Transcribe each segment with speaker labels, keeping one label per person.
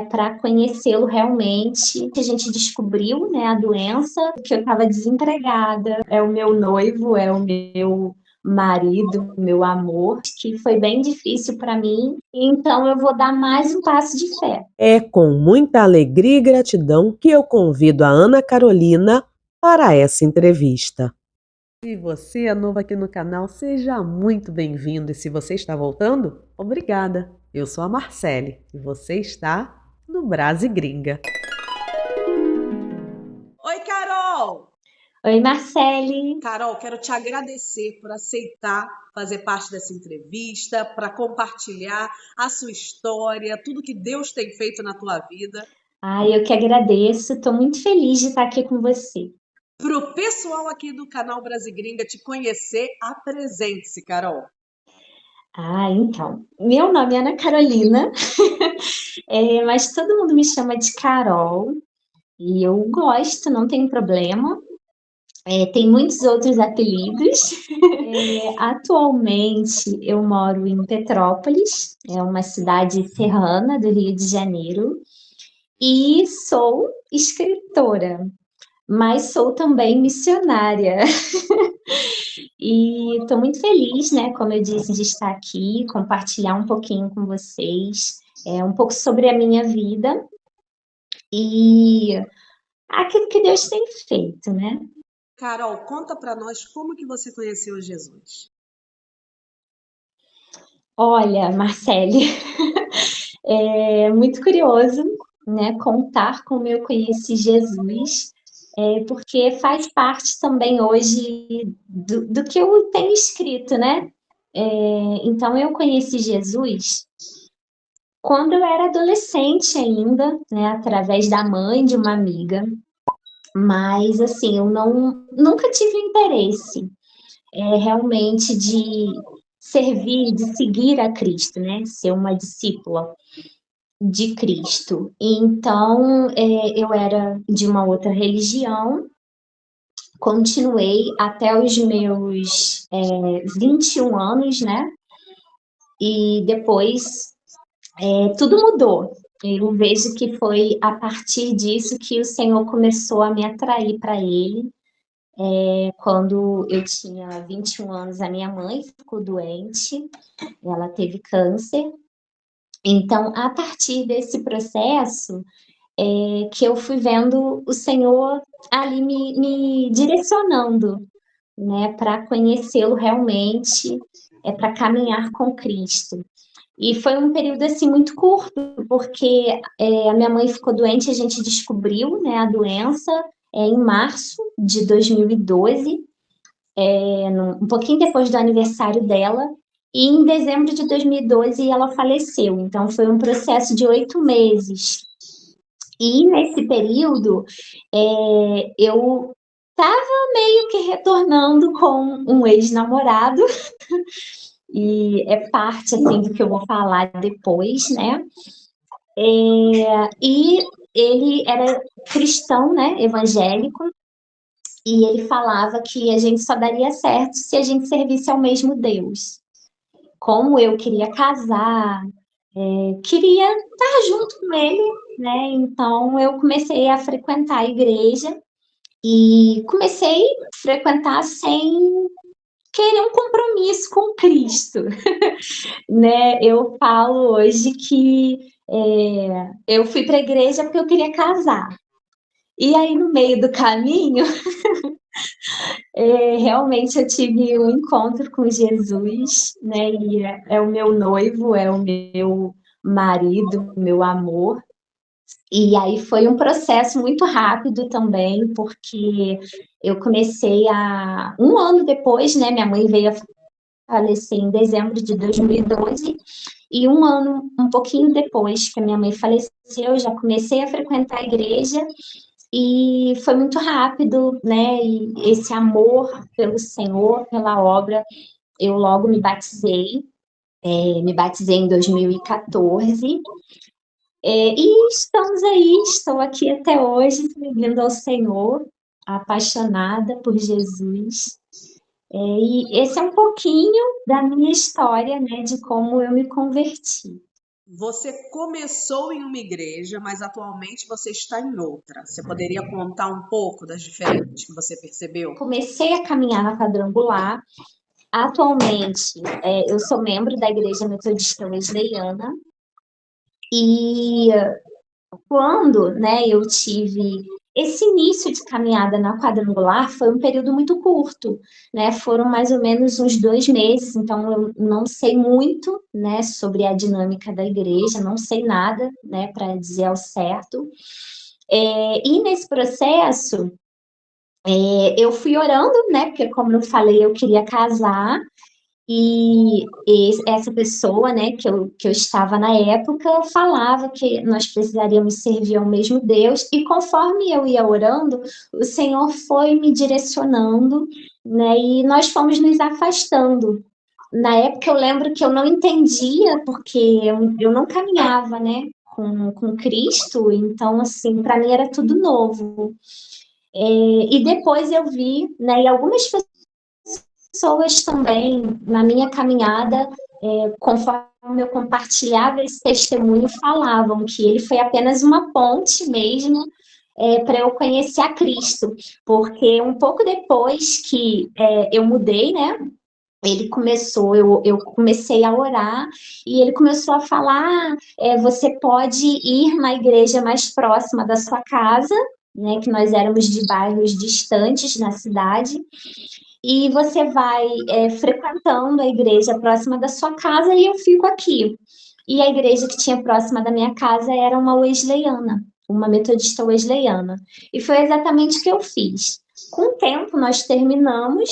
Speaker 1: para conhecê-lo realmente. A gente descobriu, né, a doença, que eu estava desempregada. É o meu noivo, é o meu marido, meu amor, que foi bem difícil para mim. Então eu vou dar mais um passo de fé.
Speaker 2: É com muita alegria e gratidão que eu convido a Ana Carolina para essa entrevista. Se você é novo aqui no canal, seja muito bem-vindo. E se você está voltando, obrigada. Eu sou a Marcele e você está no Brasi Gringa.
Speaker 3: Oi, Carol!
Speaker 1: Oi, Marcele.
Speaker 3: Carol, quero te agradecer por aceitar fazer parte dessa entrevista, para compartilhar a sua história, tudo que Deus tem feito na tua vida.
Speaker 1: Eu que agradeço. Estou muito feliz de estar aqui com você.
Speaker 3: Para o pessoal aqui do canal Brasi Gringa te conhecer, apresente-se, Carol.
Speaker 1: Então, meu nome é Ana Carolina, mas todo mundo me chama de Carol, e eu gosto, não tem problema. Tem muitos outros apelidos. Atualmente eu moro em Petrópolis, é uma cidade serrana do Rio de Janeiro, e sou escritora, mas sou também missionária. E estou muito feliz, né, como eu disse, de estar aqui, compartilhar um pouquinho com vocês, um pouco sobre a minha vida e aquilo que Deus tem feito, né?
Speaker 3: Carol, conta para nós como que você conheceu Jesus.
Speaker 1: Olha, Marcele, é muito curioso, né, contar como eu conheci Jesus, porque faz parte também hoje do que eu tenho escrito, né? Então, eu conheci Jesus quando eu era adolescente ainda, né, através da mãe de uma amiga, mas assim, eu nunca tive interesse realmente de servir, de seguir a Cristo, né, ser uma discípula de Cristo. Então, eu era de uma outra religião, continuei até os meus 21 anos, né, e depois tudo mudou. Eu vejo que foi a partir disso que o Senhor começou a me atrair para Ele. Quando eu tinha 21 anos, a minha mãe ficou doente, ela teve câncer. Então, a partir desse processo, que eu fui vendo o Senhor ali me direcionando, né, para conhecê-lo realmente, para caminhar com Cristo. E foi um período assim muito curto, porque a minha mãe ficou doente, a gente descobriu, né, a doença em março de 2012, um pouquinho depois do aniversário dela, e em dezembro de 2012 ela faleceu. Então foi um processo de 8 meses. E nesse período eu estava meio que retornando com um ex-namorado, e é parte assim do que eu vou falar depois, né? E ele era cristão, né, evangélico, e ele falava que a gente só daria certo se a gente servisse ao mesmo Deus. Como eu queria casar, queria estar junto com ele, né? Então eu comecei a frequentar a igreja e comecei a frequentar sem querer um compromisso com Cristo, né? Eu falo hoje que eu fui para a igreja porque eu queria casar. E aí, no meio do caminho, realmente eu tive um encontro com Jesus, né? E é o meu noivo, é o meu marido, meu amor. E aí foi um processo muito rápido também, porque eu comecei um ano depois, né? Minha mãe veio a falecer em dezembro de 2012, e um ano, um pouquinho depois que a minha mãe faleceu, eu já comecei a frequentar a igreja, e foi muito rápido, né? E esse amor pelo Senhor, pela obra, eu logo me batizei em 2014, e estamos aí, estou aqui até hoje, servindo ao Senhor, apaixonada por Jesus. E esse é um pouquinho da minha história, né, de como eu me converti.
Speaker 3: Você começou em uma igreja, mas atualmente você está em outra. Você poderia contar um pouco das diferenças que você percebeu?
Speaker 1: Comecei a caminhar na quadrangular. Atualmente, eu sou membro da Igreja Metodista Wesleyana e quando, né, eu tive esse início de caminhada na quadrangular, foi um período muito curto, né? Foram mais ou menos uns 2 meses, então eu não sei muito, né, sobre a dinâmica da igreja, não sei nada, né, para dizer ao certo. E nesse processo, eu fui orando, né, porque como eu falei, eu queria casar, e essa pessoa, né, que eu estava na época, falava que nós precisaríamos servir ao mesmo Deus, e conforme eu ia orando, o Senhor foi me direcionando, né, e nós fomos nos afastando. Na época eu lembro que eu não entendia, porque eu não caminhava, né, com Cristo, então, assim, para mim era tudo novo. E depois eu vi, né, e algumas pessoas também, na minha caminhada, conforme eu compartilhava esse testemunho, falavam que ele foi apenas uma ponte mesmo para eu conhecer a Cristo, porque um pouco depois que eu mudei, né? Ele começou, eu comecei a orar e ele começou a falar: você pode ir na igreja mais próxima da sua casa, né? Que nós éramos de bairros distantes na cidade, e você vai frequentando a igreja próxima da sua casa e eu fico aqui. E a igreja que tinha próxima da minha casa era uma wesleyana, uma metodista wesleyana. E foi exatamente o que eu fiz. Com o tempo, nós terminamos,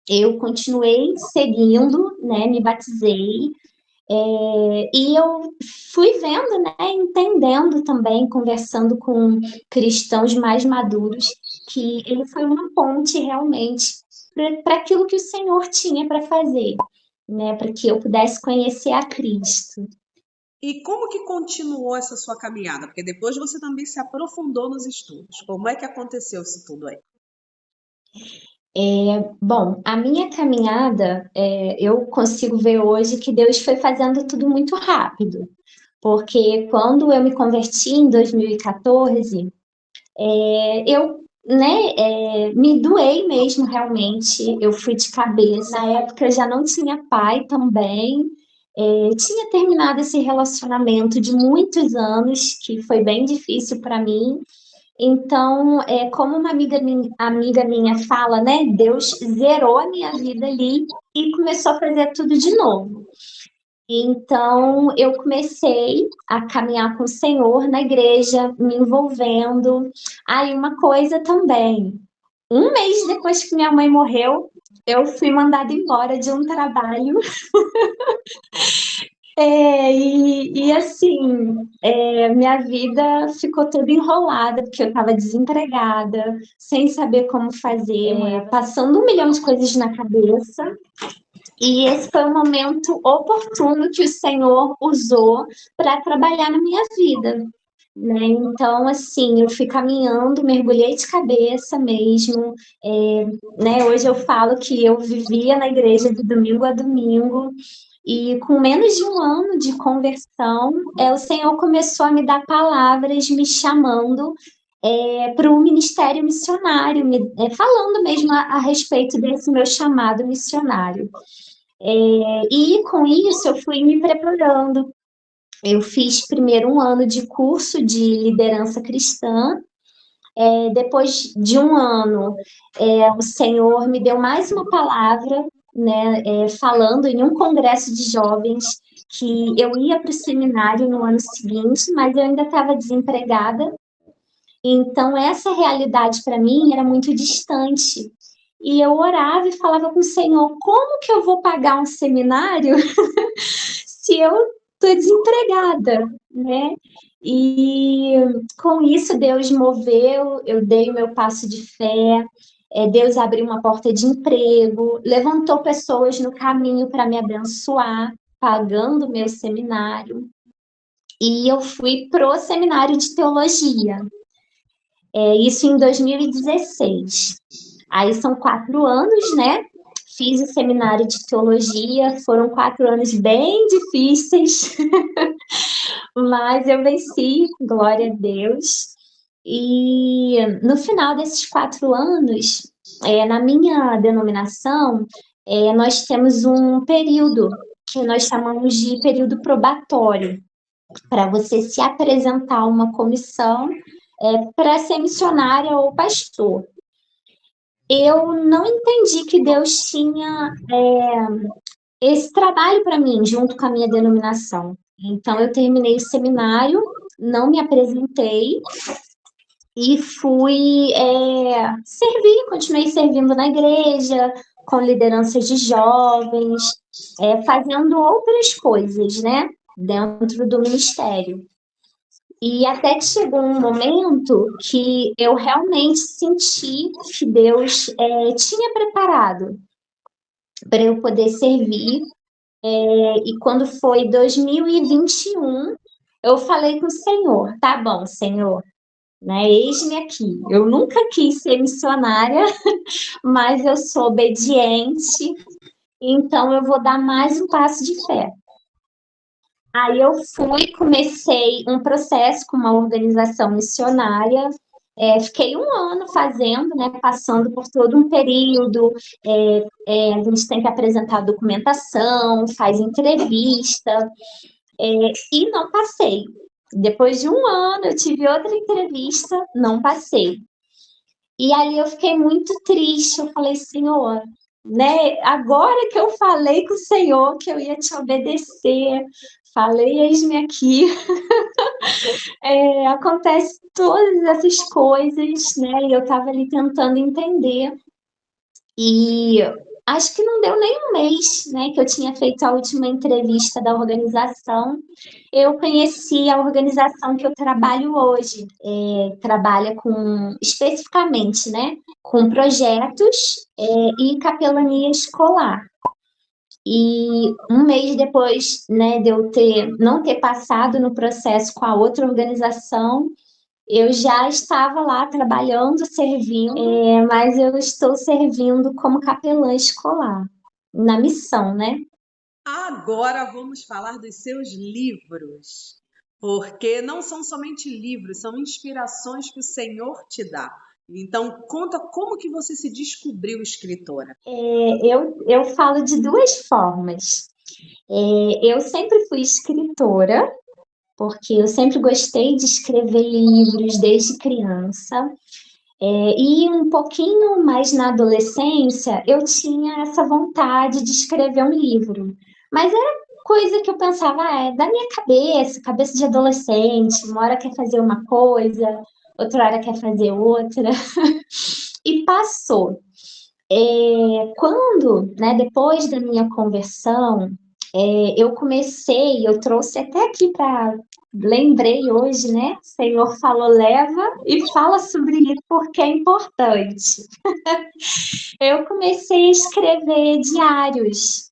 Speaker 1: eu continuei seguindo, né, me batizei, e eu fui vendo, né, entendendo também, conversando com cristãos mais maduros, que ele foi uma ponte realmente para aquilo que o Senhor tinha para fazer, né, para que eu pudesse conhecer a Cristo.
Speaker 3: E como que continuou essa sua caminhada? Porque depois você também se aprofundou nos estudos. Como é que aconteceu isso tudo aí?
Speaker 1: Bom, a minha caminhada, eu consigo ver hoje que Deus foi fazendo tudo muito rápido, porque quando eu me converti em 2014, eu, né, me doei mesmo, realmente. Eu fui de cabeça. Na época eu já não tinha pai também. Tinha terminado esse relacionamento de muitos anos, que foi bem difícil para mim. Então, como uma amiga minha fala, né? Deus zerou a minha vida ali e começou a fazer tudo de novo. Então, eu comecei a caminhar com o Senhor na igreja, me envolvendo. Aí, uma coisa também, um mês depois que minha mãe morreu, eu fui mandada embora de um trabalho. E assim, minha vida ficou toda enrolada, porque eu estava desempregada, sem saber como fazer, passando 1 milhão de coisas na cabeça. E esse foi o momento oportuno que o Senhor usou para trabalhar na minha vida, né? Então, assim, eu fui caminhando, mergulhei de cabeça mesmo, né? Hoje eu falo que eu vivia na igreja de domingo a domingo, e com menos de 1 ano de conversão, o Senhor começou a me dar palavras, me chamando para o ministério missionário, falando mesmo a respeito desse meu chamado missionário. E com isso eu fui me preparando. Eu fiz primeiro 1 ano de curso de liderança cristã. Depois de 1 ano, o Senhor me deu mais uma palavra, né, falando em um congresso de jovens que eu ia para o seminário no ano seguinte, mas eu ainda estava desempregada. Então, essa realidade para mim era muito distante. E eu orava e falava com o Senhor: como que eu vou pagar um seminário se eu estou desempregada, né? E com isso Deus moveu, eu dei o meu passo de fé, Deus abriu uma porta de emprego, levantou pessoas no caminho para me abençoar, pagando o meu seminário. E eu fui pro seminário de teologia, isso em 2016. Aí são 4 anos, né? Fiz o seminário de teologia, foram 4 anos bem difíceis, Mas eu venci, glória a Deus. E no final desses 4 anos, na minha denominação, nós temos um período que nós chamamos de período probatório, para você se apresentar a uma comissão para ser missionária ou pastor. Eu não entendi que Deus tinha esse trabalho para mim, junto com a minha denominação. Então, eu terminei o seminário, não me apresentei e fui servir, continuei servindo na igreja, com lideranças de jovens, fazendo outras coisas, né, dentro do ministério. E até que chegou um momento que eu realmente senti que Deus tinha preparado para eu poder servir. E quando foi 2021, eu falei com o Senhor, tá bom, Senhor, né, eis-me aqui. Eu nunca quis ser missionária, mas eu sou obediente, então eu vou dar mais um passo de fé. Aí eu comecei um processo com uma organização missionária, fiquei 1 ano fazendo, né, passando por todo um período, a gente tem que apresentar documentação, faz entrevista, e não passei. Depois de 1 ano, eu tive outra entrevista, não passei. E aí eu fiquei muito triste, eu falei, Senhor, né, agora que eu falei com o Senhor que eu ia te obedecer, falei, eis-me aqui. Acontece todas essas coisas, né, e eu estava ali tentando entender. E acho que não deu nem 1 mês, né, que eu tinha feito a última entrevista da organização. Eu conheci a organização que eu trabalho hoje. Trabalha especificamente, né, com projetos e capelania escolar. E 1 mês depois, né, de eu não ter passado no processo com a outra organização, eu já estava lá trabalhando, servindo, mas eu estou servindo como capelã escolar, na missão, né?
Speaker 3: Agora vamos falar dos seus livros, porque não são somente livros, são inspirações que o Senhor te dá. Então, conta como que você se descobriu escritora.
Speaker 1: Eu falo de 2 formas. Eu sempre fui escritora, porque eu sempre gostei de escrever livros desde criança. E um pouquinho mais na adolescência, eu tinha essa vontade de escrever um livro. Mas era coisa que eu pensava, da minha cabeça de adolescente, uma hora quer fazer uma coisa, outra hora quer fazer outra. E passou. Quando, né, depois da minha conversão, eu trouxe até aqui lembrei hoje, né? O Senhor falou, leva e fala sobre isso porque é importante. Eu comecei a escrever diários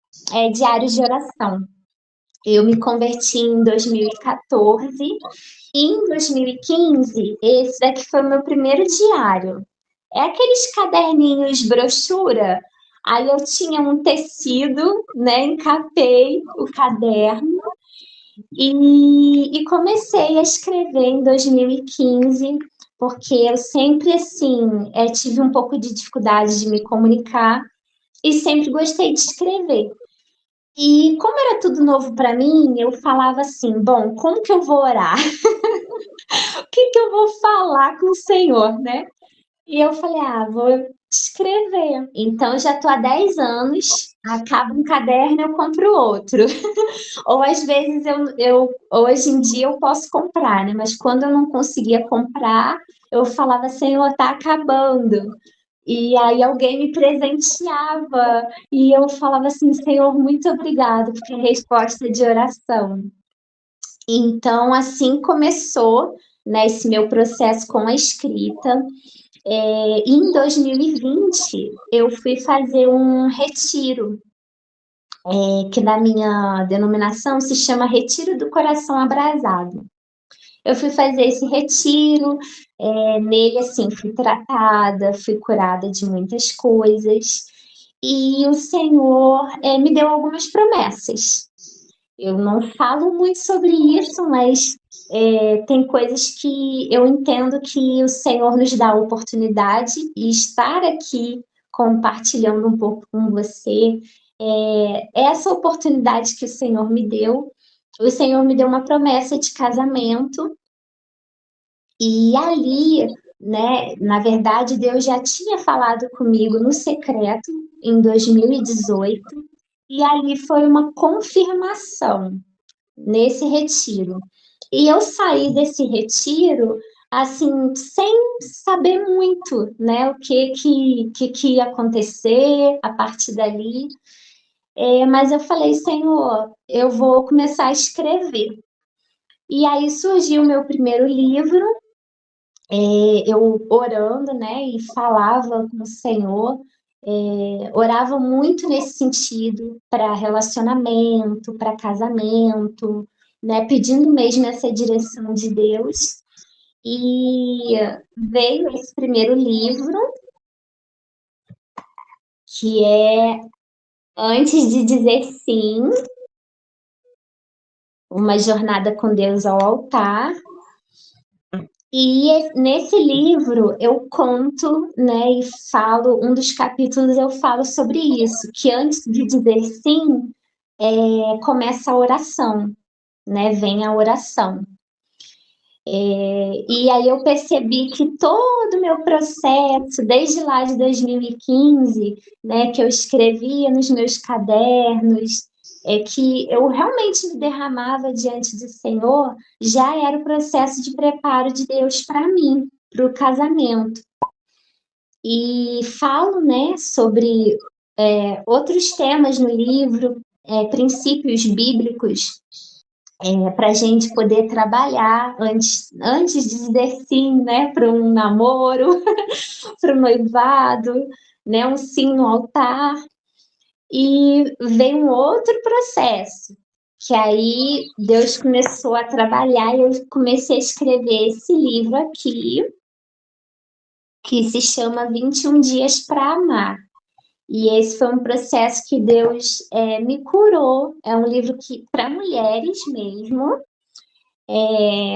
Speaker 1: de oração. Eu me converti em 2014 e em 2015, esse daqui foi o meu primeiro diário. É aqueles caderninhos brochura. Aí eu tinha um tecido, né? Encapei o caderno e comecei a escrever em 2015, porque eu sempre, assim, tive um pouco de dificuldade de me comunicar e sempre gostei de escrever. E como era tudo novo para mim, eu falava assim, bom, como que eu vou orar? O que que eu vou falar com o Senhor, né? E eu falei, vou escrever. Então, já estou há 10 anos, acaba um caderno, eu compro outro. Ou às vezes hoje em dia eu posso comprar, né? Mas quando eu não conseguia comprar, eu falava, Senhor, está acabando. E aí alguém me presenteava e eu falava assim, Senhor, muito obrigado, porque é resposta de oração. Então, assim começou, né, esse meu processo com a escrita. Em 2020, eu fui fazer um retiro, que na minha denominação se chama Retiro do Coração Abrasado. Eu fui fazer esse retiro, nele, assim, fui tratada, fui curada de muitas coisas, e o Senhor me deu algumas promessas. Eu não falo muito sobre isso, mas tem coisas que eu entendo que o Senhor nos dá a oportunidade e estar aqui compartilhando um pouco com você. Essa oportunidade que o Senhor me deu uma promessa de casamento, e ali, né, na verdade, Deus já tinha falado comigo no secreto em 2018, e ali foi uma confirmação nesse retiro. E eu saí desse retiro assim, sem saber muito, né, o que ia acontecer a partir dali. Mas eu falei, Senhor, eu vou começar a escrever. E aí surgiu o meu primeiro livro, eu orando, né, e falava com o Senhor, orava muito nesse sentido, para relacionamento, para casamento, né, pedindo mesmo essa direção de Deus. E veio esse primeiro livro, que é Antes de Dizer Sim, uma jornada com Deus ao altar. E nesse livro eu conto, né, e falo, um dos capítulos eu falo sobre isso, que antes de dizer sim, começa a oração, né, vem a oração. E aí eu percebi que todo o meu processo, desde lá de 2015, né, que eu escrevia nos meus cadernos, que eu realmente me derramava diante do Senhor, já era o processo de preparo de Deus para mim, para o casamento. E falo, né, sobre outros temas no livro, princípios bíblicos, para a gente poder trabalhar antes de dizer sim, né, para um namoro, para o noivado, né, um sim no altar. E veio um outro processo, que aí Deus começou a trabalhar e eu comecei a escrever esse livro aqui, que se chama 21 Dias para Amar. E esse foi um processo que Deus me curou. É um livro que para mulheres mesmo,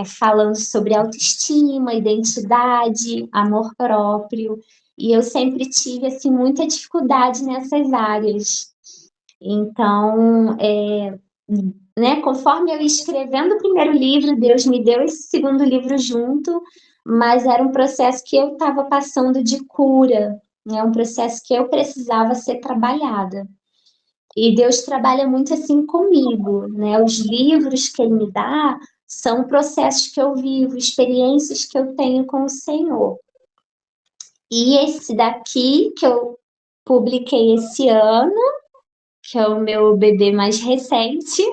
Speaker 1: falando sobre autoestima, identidade, amor próprio. E eu sempre tive assim muita dificuldade nessas áreas. Então, né, conforme eu ia escrevendo o primeiro livro, Deus me deu esse segundo livro junto, mas era um processo que eu estava passando de cura, né, um processo que eu precisava ser trabalhada. E Deus trabalha muito assim comigo, né? Os livros que Ele me dá são processos que eu vivo, experiências que eu tenho com o Senhor. E esse daqui, que eu publiquei esse ano, que é o meu bebê mais recente,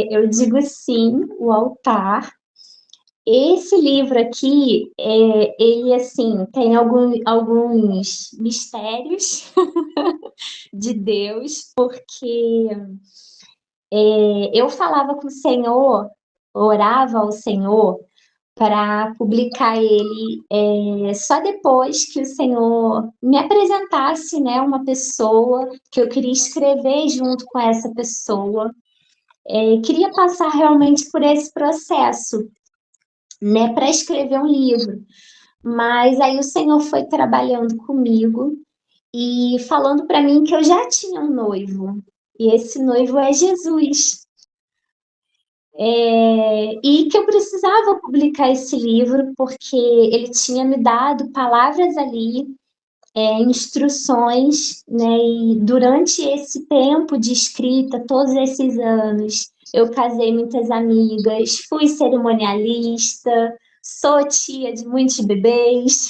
Speaker 1: eu digo sim, o altar. Esse livro aqui, ele assim, tem alguns mistérios de Deus, porque eu falava com o Senhor, orava ao Senhor para publicar ele só depois que o Senhor me apresentasse, né, uma pessoa que eu queria escrever junto com essa pessoa. Queria passar realmente por esse processo, né, para escrever um livro. Mas aí o Senhor foi trabalhando comigo e falando para mim que eu já tinha um noivo. E esse noivo é Jesus. E que eu precisava publicar esse livro porque ele tinha me dado palavras ali, instruções, né? E durante esse tempo de escrita, todos esses anos, eu casei muitas amigas, fui cerimonialista, sou tia de muitos bebês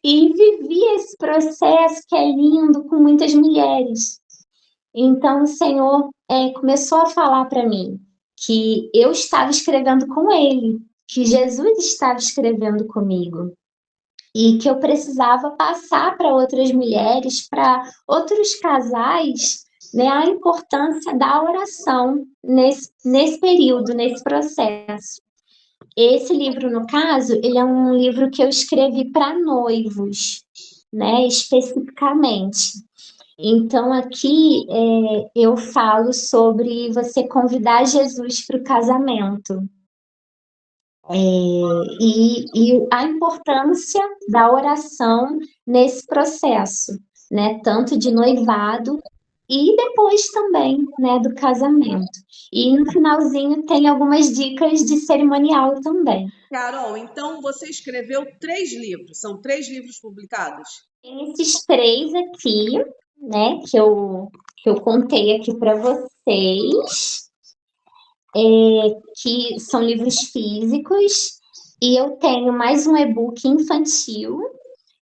Speaker 1: e vivi esse processo que é lindo com muitas mulheres. Então, o Senhor começou a falar para mim que eu estava escrevendo com Ele, que Jesus estava escrevendo comigo e que eu precisava passar para outras mulheres, para outros casais, né, a importância da oração nesse período, nesse processo. Esse livro, no caso, ele é um livro que eu escrevi para noivos, né, especificamente. Então, aqui eu falo sobre você convidar Jesus para o casamento. E a importância da oração nesse processo, né? Tanto de noivado e depois também, né, do casamento. E no finalzinho tem algumas dicas de cerimonial também.
Speaker 3: Carol, então você escreveu 3 livros, são 3 livros publicados?
Speaker 1: Esses 3 aqui, né, que eu contei aqui para vocês, que são livros físicos, e eu tenho mais um e-book infantil,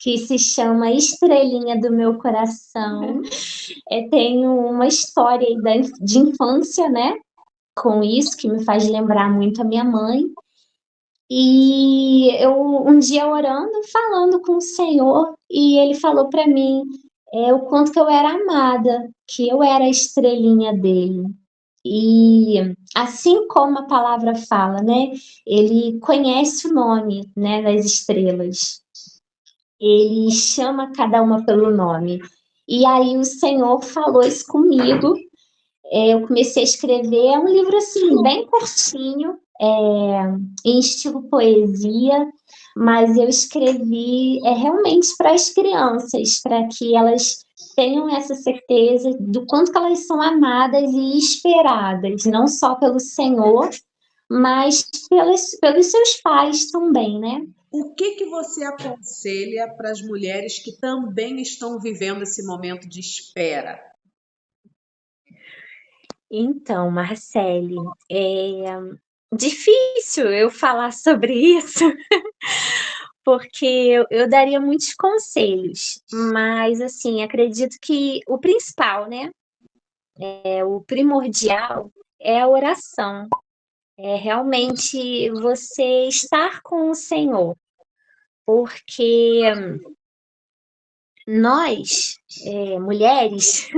Speaker 1: que se chama Estrelinha do Meu Coração. Tenho uma história de infância, né, com isso, que me faz lembrar muito a minha mãe. E eu, um dia orando, falando com o Senhor, e ele falou para mim o quanto que eu era amada, que eu era a estrelinha dele. E assim como a palavra fala, né? Ele conhece o nome, né, das estrelas. Ele chama cada uma pelo nome. E aí o Senhor falou isso comigo. Eu comecei a escrever, é um livro assim, bem curtinho, em estilo poesia, mas eu escrevi realmente para as crianças, para que elas tenham essa certeza do quanto que elas são amadas e esperadas, não só pelo Senhor, mas pelos seus pais também, né?
Speaker 3: O que você aconselha para as mulheres que também estão vivendo esse momento de espera?
Speaker 1: Então, Marcele, é difícil eu falar sobre isso, porque eu daria muitos conselhos, mas assim, acredito que o principal, né, o primordial é a oração, é realmente você estar com o Senhor, porque nós, mulheres,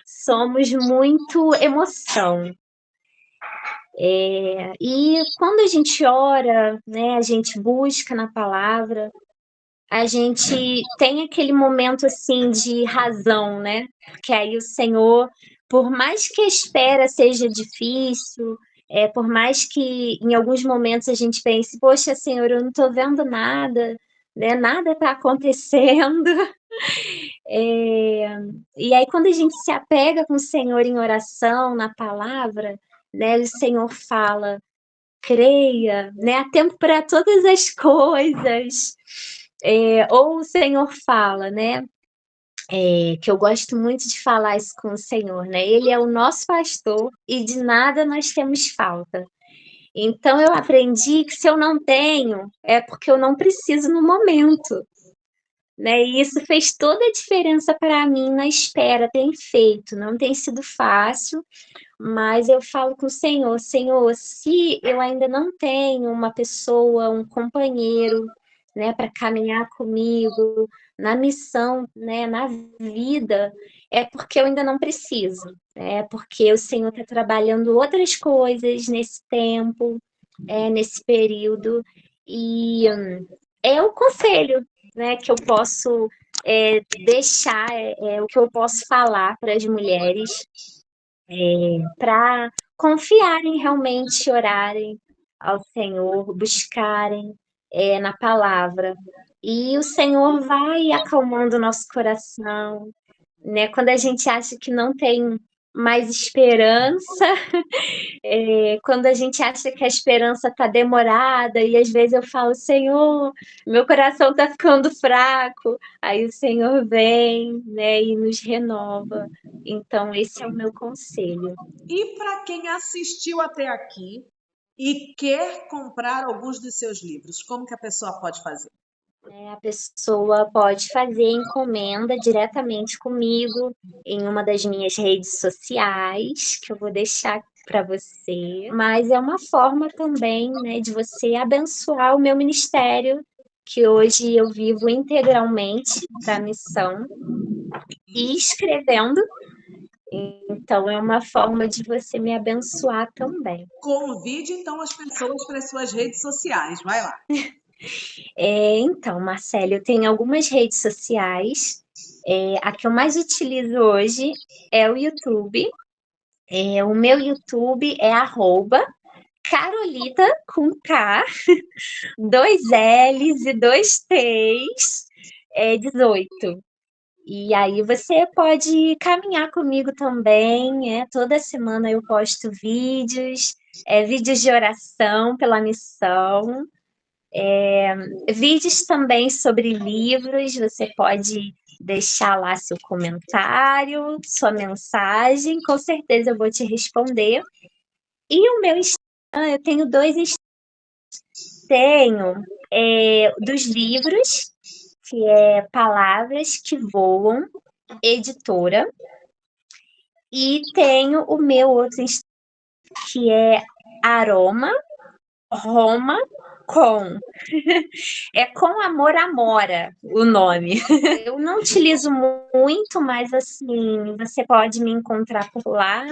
Speaker 1: somos muito emoção. E quando a gente ora, né, a gente busca na palavra, a gente tem aquele momento assim de razão, né? Porque aí o Senhor, por mais que a espera seja difícil, por mais que em alguns momentos a gente pense, poxa, Senhor, eu não estou vendo nada, né? Nada está acontecendo. E aí, quando a gente se apega com o Senhor em oração, na palavra, né? O Senhor fala, creia, né? Há tempo para todas as coisas. Ou o Senhor fala, né? Que eu gosto muito de falar isso com o Senhor, né? Ele é o nosso pastor e de nada nós temos falta. Então eu aprendi que se eu não tenho, é porque eu não preciso no momento, né? E isso fez toda a diferença para mim na espera, tem feito, não tem sido fácil, mas eu falo com o Senhor, Senhor, se eu ainda não tenho uma pessoa, um companheiro, né, para caminhar comigo na missão, né, na vida, é porque eu ainda não preciso, né, é porque o Senhor está trabalhando outras coisas nesse tempo, nesse período, e é o conselho, né, que eu posso deixar, o que eu posso falar para as mulheres para confiarem realmente, orarem ao Senhor, buscarem na palavra. E o Senhor vai acalmando o nosso coração, né? Quando a gente acha que não tem mais esperança, quando a gente acha que a esperança está demorada, e às vezes eu falo, Senhor, meu coração está ficando fraco, aí o Senhor vem, né, e nos renova. Então, esse é o meu conselho.
Speaker 3: E para quem assistiu até aqui e quer comprar alguns dos seus livros, como que a pessoa pode fazer?
Speaker 1: A pessoa pode fazer encomenda diretamente comigo em uma das minhas redes sociais, que eu vou deixar para você. Mas é uma forma também, né, de você abençoar o meu ministério, que hoje eu vivo integralmente da missão e escrevendo. Então é uma forma de você me abençoar também.
Speaker 3: Convide então as pessoas para as suas redes sociais, vai lá.
Speaker 1: Então, Marcelo, eu tenho algumas redes sociais. A que eu mais utilizo hoje é o YouTube. O meu YouTube é @Carolita com K, 2 L's e 2 T's, 18. E aí você pode caminhar comigo também, toda semana eu posto vídeos, vídeos de oração pela missão, vídeos também sobre livros, você pode deixar lá seu comentário, sua mensagem, com certeza eu vou te responder. E o meu Instagram, eu tenho dois Instagrams. Tenho dos livros, que é Palavras que Voam, editora, e tenho o meu outro Instagram, que é Aroma Roma com. É com amor amora o nome. Eu não utilizo muito, mas assim, você pode me encontrar por lá,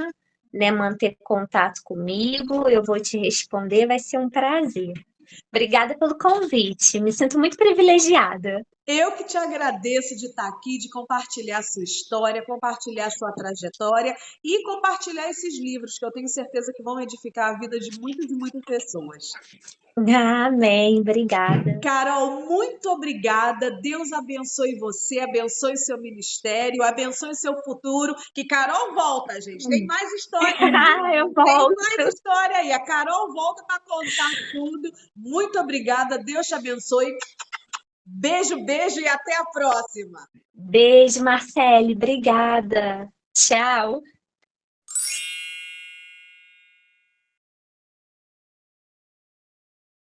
Speaker 1: né? Manter contato comigo, eu vou te responder, vai ser um prazer. Obrigada pelo convite, me sinto muito privilegiada.
Speaker 3: Eu que te agradeço de estar aqui, de compartilhar sua história, compartilhar sua trajetória e compartilhar esses livros que eu tenho certeza que vão edificar a vida de muitas e muitas pessoas.
Speaker 1: Amém, obrigada.
Speaker 3: Carol, muito obrigada. Deus abençoe você, abençoe seu ministério, abençoe seu futuro. Que Carol volta, gente. Tem mais história aí.
Speaker 1: Eu volto.
Speaker 3: Tem mais história aí. A Carol volta para contar tudo. Muito obrigada. Deus te abençoe. Beijo, beijo e até a próxima.
Speaker 1: Beijo, Marcele, obrigada. Tchau.